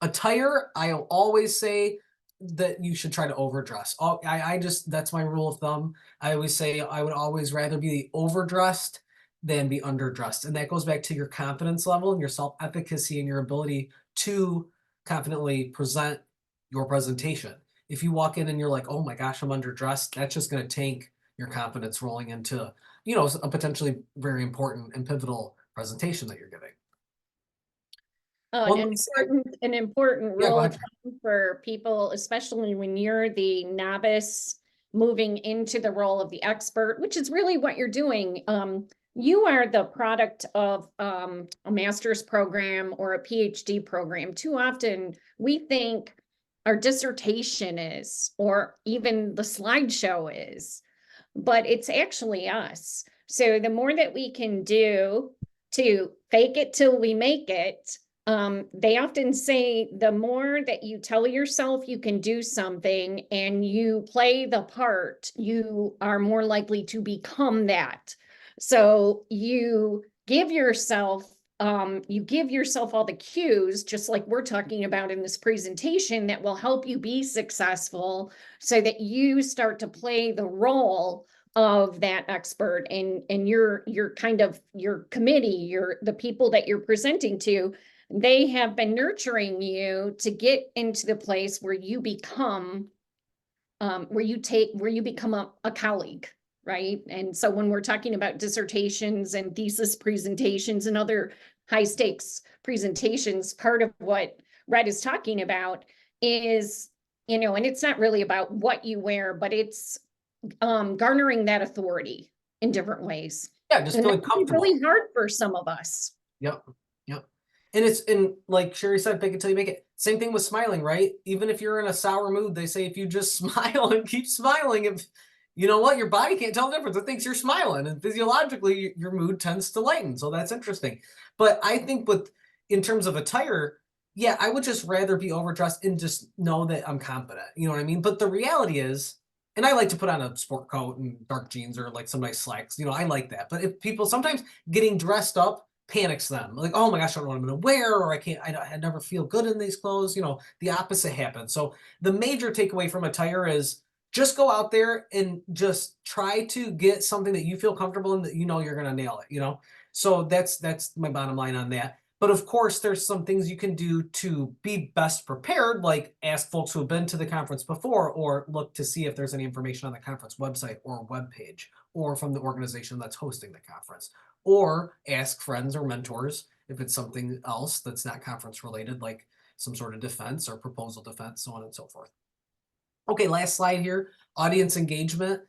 Attire, I'll always say, that you should try to overdress. I just, that's my rule of thumb. I always say I would always rather be overdressed than be underdressed. And that goes back to your confidence level and your self-efficacy and your ability to confidently present your presentation. If you walk in and you're like, oh my gosh, I'm underdressed, that's just going to tank your confidence rolling into, you know, a potentially very important and pivotal presentation that you're giving. One last slide. An important Yeah, go rule ahead. of thumb for people, especially when you're the novice moving into the role of the expert, which is really what you're doing. You are the product of a master's program or a PhD program. Too often we think our dissertation is, or even the slideshow is, but it's actually us. So the more that we can do to fake it till we make it, they often say the more that you tell yourself you can do something and you play the part, you are more likely to become that. So you give yourself all the cues, just like we're talking about in this presentation, that will help you be successful so that you start to play the role of that expert, and your kind of your committee, the people that you're presenting to, they have been nurturing you to get into the place where you become where you become a colleague, right? And so when we're talking about dissertations and thesis presentations and other high stakes presentations, part of what Red is talking about is, you know, and it's not really about what you wear, but it's garnering that authority in different ways. Yeah, just And feeling that can be comfortable. really hard for some of us. Yep. Yep. And it's in, like Sherry said, fake it till you make it. Same thing with smiling, right? Even if you're in a sour mood, they say if you just smile and keep smiling, if you know what, your body can't tell the difference. It thinks you're smiling, and physiologically your mood tends to lighten. So that's interesting. But I think in terms of attire, yeah, I would just rather be overdressed and just know that I'm confident. You know what I mean? But the reality is, and I like to put on a sport coat and dark jeans or like some nice slacks. You know, I like that. But if people sometimes getting dressed up panics them, like, oh my gosh, I don't know what I'm going to wear, or I never feel good in these clothes. You know, the opposite happens. So the major takeaway from attire is just go out there and just try to get something that you feel comfortable in, that you know you're going to nail it, you know? So that's my bottom line on that. But of course, there's some things you can do to be best prepared, like ask folks who have been to the conference before, or look to see if there's any information on the conference website or webpage, or from the organization that's hosting the conference, or ask friends or mentors if it's something else that's not conference related, like some sort of defense or proposal defense, so on and so forth. Okay, last slide here, audience engagement.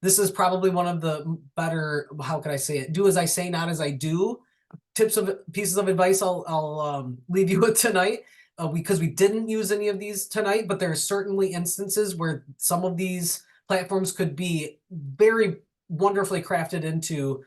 This is probably one of the better, how could I say it? Do as I say, not as I do. Pieces of advice I'll leave you with tonight, because we didn't use any of these tonight, but there are certainly instances where some of these platforms could be very wonderfully crafted into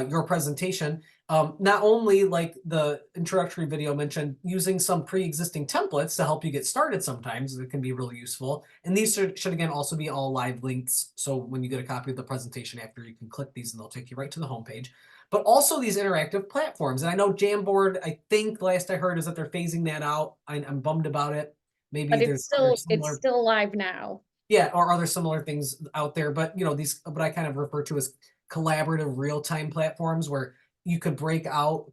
your presentation. Not only, like the introductory video mentioned, using some pre-existing templates to help you get started sometimes, it can be really useful. And these should again also be all live links. So when you get a copy of the presentation after, you can click these and they'll take you right to the homepage. But also these interactive platforms. And I know Jamboard, I think last I heard is that they're phasing that out. I'm bummed about it. Maybe But there's other it's similar, still live now. yeah, or other similar things out there. But you know, these, what I kind of refer to as collaborative real-time platforms, where you could break out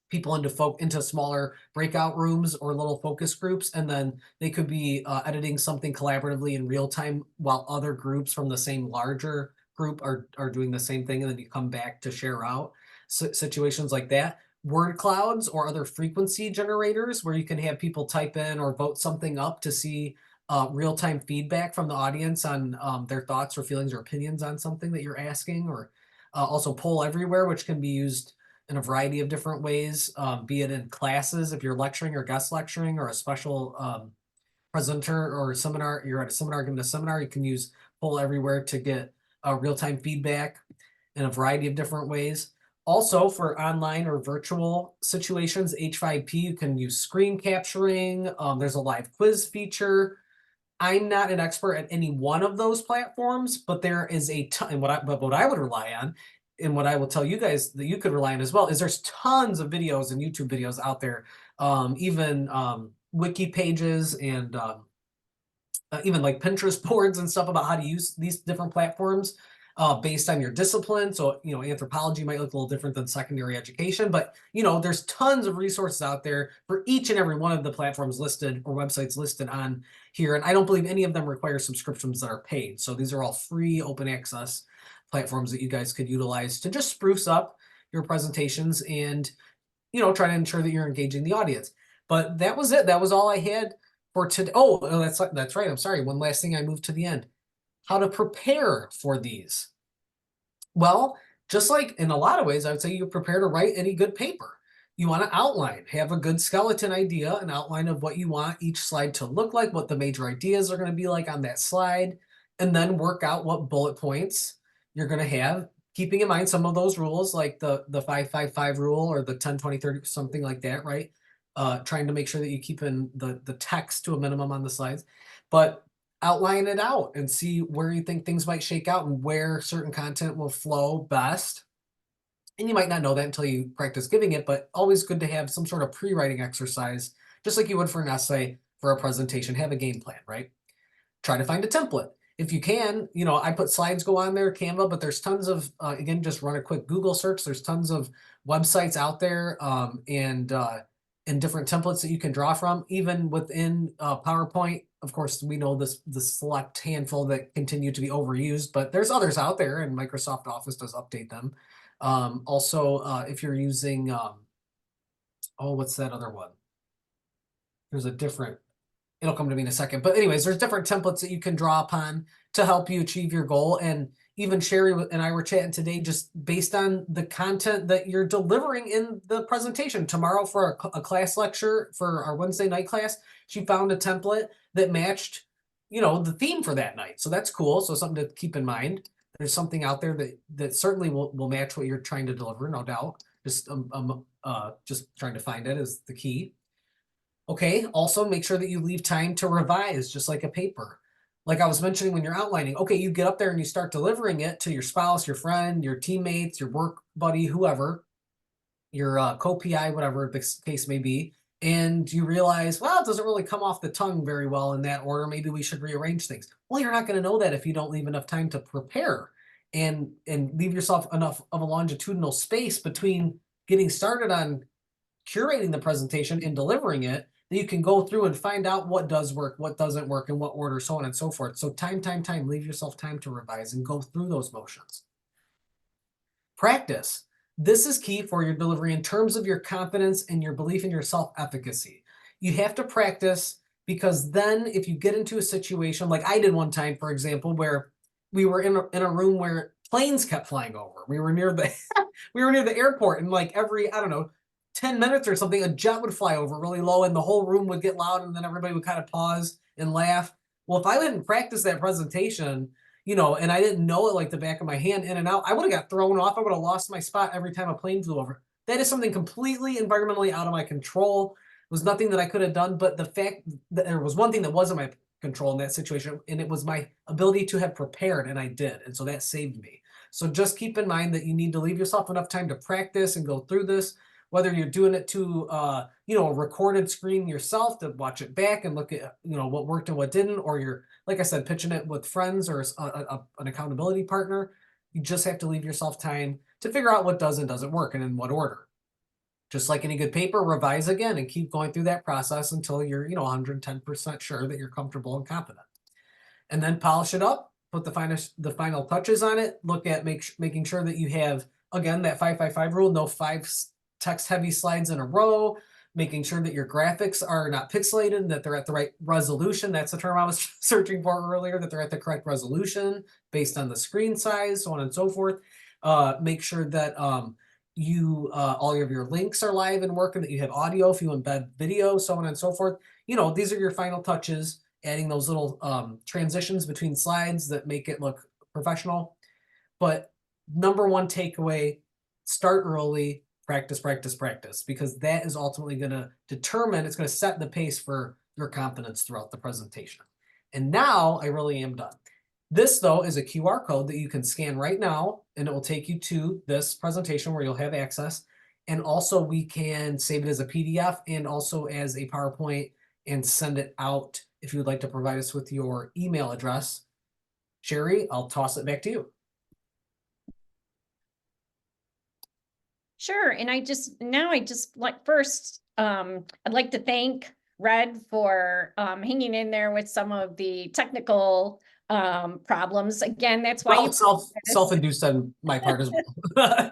people into smaller breakout rooms or little focus groups, and then they could be editing something collaboratively in real time while other groups from the same larger group are doing the same thing, and then you come back to share out. Situations like that. Word clouds or other frequency generators where you can have people type in or vote something up to see real-time feedback from the audience on their thoughts or feelings or opinions on something that you're asking, or also Poll Everywhere, which can be used in a variety of different ways, be it in classes if you're lecturing or guest lecturing, or a special presenter or seminar, you're at a seminar giving a seminar, you can use Poll Everywhere to get real-time feedback in a variety of different ways. Also, for online or virtual situations, H5P, you can use screen capturing. There's a live quiz feature. I'm not an expert at any one of those platforms, but there is a ton. And what I would rely on, and what I will tell you guys that you could rely on as well, is there's tons of videos and YouTube videos out there. Even wiki pages and even like Pinterest boards and stuff about how to use these different platforms based on your discipline. So, you know, anthropology might look a little different than secondary education, but, you know, there's tons of resources out there for each and every one of the platforms listed or websites listed on here. And I don't believe any of them require subscriptions that are paid. So these are all free open access platforms that you guys could utilize to just spruce up your presentations and, you know, try to ensure that you're engaging the audience. But that was it. That was all I had for today. Oh, that's right. I'm sorry. One last thing, I moved to the end. How to prepare for these. Well, just like in a lot of ways, I would say you prepare to write any good paper. You want to outline, have a good skeleton idea, an outline of what you want each slide to look like, what the major ideas are going to be like on that slide, and then work out what bullet points you're going to have, keeping in mind some of those rules like the 5-5-5 rule or the 10-20-30, something like that, right? Trying to make sure that you keep in the text to a minimum on the slides, but outline it out and see where you think things might shake out and where certain content will flow best. And you might not know that until you practice giving it, but always good to have some sort of pre-writing exercise, just like you would for an essay, for a presentation. Have a game plan, right? Try to find a template. If you can, you know, I put SlideGo on there, Canva, but there's tons of, again, just run a quick Google search. There's tons of websites out there and different templates that you can draw from, even within PowerPoint. Of course, we know the select handful that continue to be overused, but there's others out there, and Microsoft Office does update them. Also, if you're using, oh, what's that other one? There's a different, it'll come to me in a second. But anyways, there's different templates that you can draw upon to help you achieve your goal. And even Sherry and I were chatting today just based on the content that you're delivering in the presentation. Tomorrow for a class lecture for our Wednesday night class, she found a template that matched, you know, the theme for that night. So that's cool. So something to keep in mind. There's something out there that certainly will match what you're trying to deliver, no doubt. Just trying to find it is the key. Okay, also make sure that you leave time to revise, just like a paper. Like I was mentioning when you're outlining, okay, you get up there and you start delivering it to your spouse, your friend, your teammates, your work buddy, whoever, your co-PI, whatever the case may be, and you realize, well, it doesn't really come off the tongue very well in that order. Maybe we should rearrange things. Well, you're not going to know that if you don't leave enough time to prepare and leave yourself enough of a longitudinal space between getting started on curating the presentation and delivering it, that you can go through and find out what does work, what doesn't work, in what order, so on and so forth. So time, leave yourself time to revise and go through those motions. Practice. This is key for your delivery in terms of your confidence and your belief in your self-efficacy. You have to practice, because then if you get into a situation like I did one time, for example, where we were in a room where planes kept flying over. We were near the we were near the airport, and like every, I don't know, 10 minutes or something, a jet would fly over really low and the whole room would get loud, and then everybody would kind of pause and laugh. Well, if I didn't practice that presentation, you know, and I didn't know it like the back of my hand in and out, I would have got thrown off. I would have lost my spot every time a plane flew over. That is something completely environmentally out of my control. It was nothing that I could have done, but the fact that there was one thing that wasn't my control in that situation, and it was my ability to have prepared, and I did. And so that saved me. So just keep in mind that you need to leave yourself enough time to practice and go through this, whether you're doing it to, you know, a recorded screen yourself to watch it back and look at, you know, what worked and what didn't, or you're, like I said, pitching it with friends or an accountability partner. You just have to leave yourself time to figure out what does and doesn't work and in what order. Just like any good paper, revise again and keep going through that process until you're, you know, 110% sure that you're comfortable and confident. And then polish it up, put the final touches on it, look at making sure that you have, again, that 5-5-5 rule, no 5 text-heavy slides in a row, making sure that your graphics are not pixelated, that they're at the right resolution. That's the term I was searching for earlier, that they're at the correct resolution based on the screen size, so on and so forth. Make sure that all of your links are live and working, that you have audio if you embed video, so on and so forth. You know, these are your final touches, adding those little transitions between slides that make it look professional. But number one takeaway, start early, practice, because that is ultimately going to determine, it's going to set the pace for your confidence throughout the presentation. And now I really am done. This, though, is a QR code that you can scan right now, and it will take you to this presentation where you'll have access. And also we can save it as a PDF and also as a PowerPoint and send it out if you would like to provide us with your email address. Sherry, I'll toss it back to you. Sure, and I just like first, I'd like to thank Red for hanging in there with some of the technical problems. Again, that's why you Self-induced on my part as well.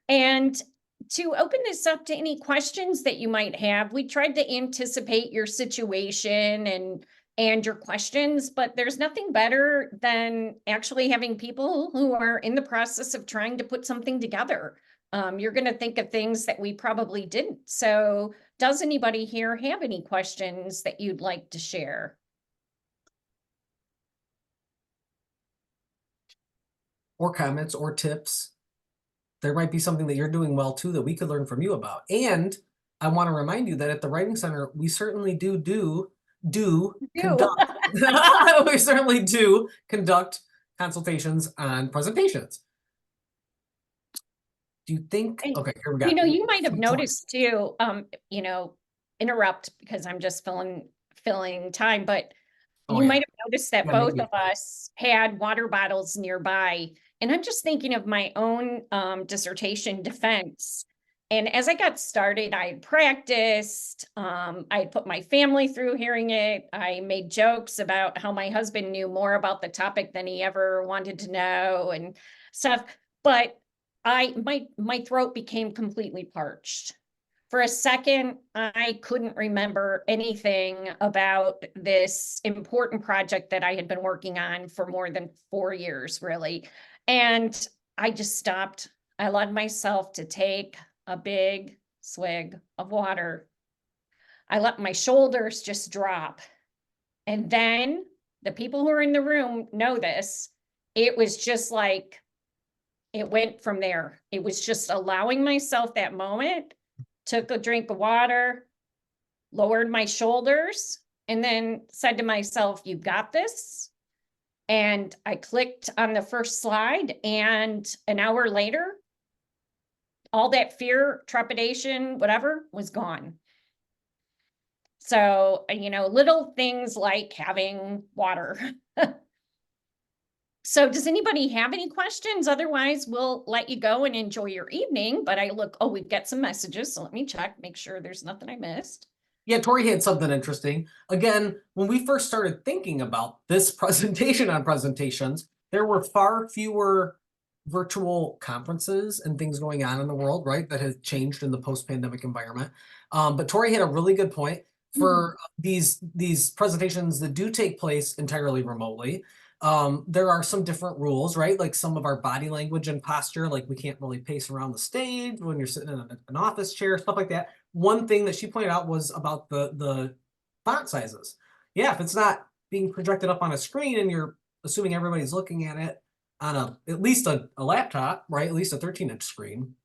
And to open this up to any questions that you might have, we tried to anticipate your situation and your questions, but there's nothing better than actually having people who are in the process of trying to put something together. You're going to think of things that we probably didn't. So does anybody here have any questions that you'd like to share? Or comments or tips. There might be something that you're doing well too that we could learn from you about. And I want to remind you that at the Writing Center, we certainly do conduct we certainly do conduct consultations on presentations. Do you think, okay, here we go. You know, you might have noticed too, interrupt because I'm just filling time, but you might have noticed that both of us had water bottles nearby. And I'm just thinking of my own dissertation defense. And as I got started, I had practiced, I had put my family through hearing it. I made jokes about how my husband knew more about the topic than he ever wanted to know and stuff. But my throat became completely parched. For a second, I couldn't remember anything about this important project that I had been working on for more than 4 years, really. And I just stopped. I allowed myself to take a big swig of water. I let my shoulders just drop. And then the people who are in the room know this. It was just like, it went from there. It was just allowing myself that moment, took a drink of water, lowered my shoulders, and then said to myself, you got this. And I clicked on the first slide, and an hour later, all that fear, trepidation, whatever, was gone. So, little things like having water. So does anybody have any questions? Otherwise, we'll let you go and enjoy your evening. But we've got some messages. So let me check, make sure there's nothing I missed. Yeah, Tori had something interesting. Again, when we first started thinking about this presentation on presentations, there were far fewer virtual conferences and things going on in the world, right? That has changed in the post-pandemic environment. But Tori had a really good point for these presentations that do take place entirely remotely. There are some different rules, right? Like some of our body language and posture, like we can't really pace around the stage when you're sitting in an office chair, stuff like that. One thing that she pointed out was about the font sizes. Yeah, if it's not being projected up on a screen and you're assuming everybody's looking at it on at least a laptop, right? At least a 13-inch screen.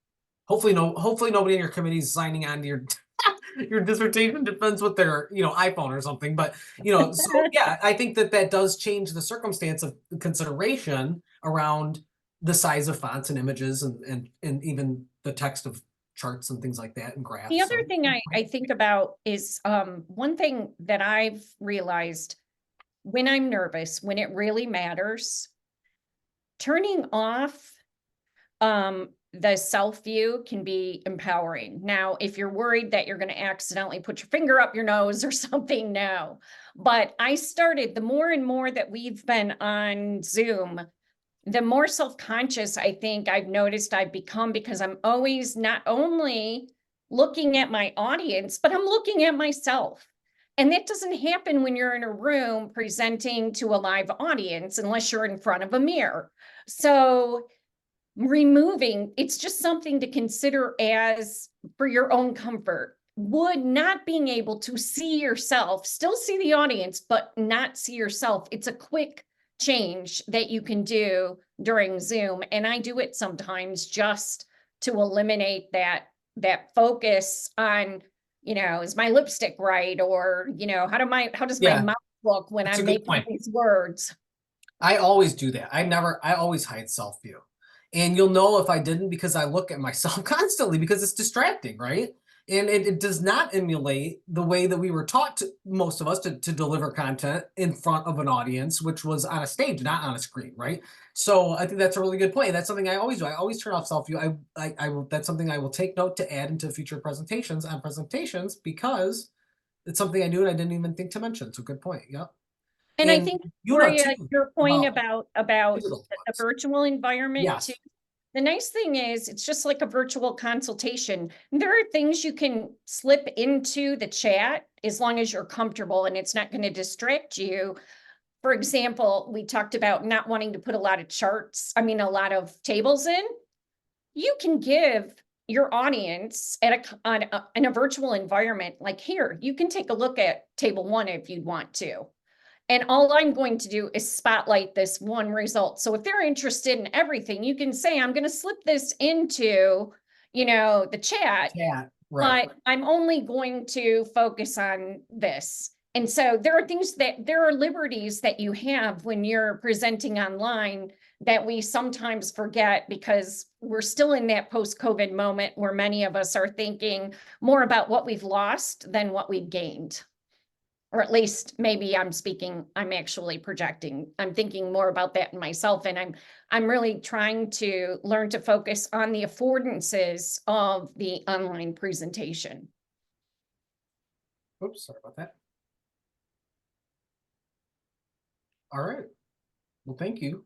Hopefully nobody in your committee is signing on to your your dissertation defense with their iPhone or something. But so yeah, I think that does change the circumstance of consideration around the size of fonts and images and even the text of charts and things like that and graphs. The other thing I think about is one thing that I've realized when I'm nervous, when it really matters, turning off the self view can be empowering. Now, if you're worried that you're going to accidentally put your finger up your nose or something, no. But I started, the more and more that we've been on Zoom, the more self-conscious I think I've noticed I've become, because I'm always not only looking at my audience, but I'm looking at myself. And that doesn't happen when you're in a room presenting to a live audience unless you're in front of a mirror. So it's just something to consider as for your own comfort. Would not being able to see yourself, still see the audience, but not see yourself. It's a quick change that you can do during Zoom. And I do it sometimes just to eliminate that focus on, is my lipstick right? Or, how does my mouth look when I'm making these words? I always do that. I always hide self-view. And you'll know if I didn't because I look at myself constantly because it's distracting, right? And it does not emulate the way that we were taught to, most of us, to deliver content in front of an audience, which was on a stage, not on a screen, right? So I think that's a really good point. That's something I always do. I always turn off self view. I will, that's something I will take note to add into future presentations on presentations, because it's something I do and I didn't even think to mention. So good point. Yep. And I And think, you know, Maria, too, your point about about digital the ones. virtual environment too. Yes. The nice thing is, it's just like a virtual consultation. There are things you can slip into the chat as long as you're comfortable and it's not going to distract you. For example, we talked about not wanting to put a lot of charts, a lot of tables in. You can give your audience in a virtual environment, like, here, you can take a look at table 1 if you'd want to. And all I'm going to do is spotlight this one result. So if they're interested in everything, you can say, I'm going to slip this into, the chat, Yeah. Right. but I'm only going to focus on this. And so there are liberties that you have when you're presenting online that we sometimes forget, because we're still in that post-COVID moment where many of us are thinking more about what we've lost than what we've gained. Or at least maybe I'm actually projecting. I'm thinking more about that in myself. And I'm really trying to learn to focus on the affordances of the online presentation. Oops, sorry about that. All right. Well, thank you.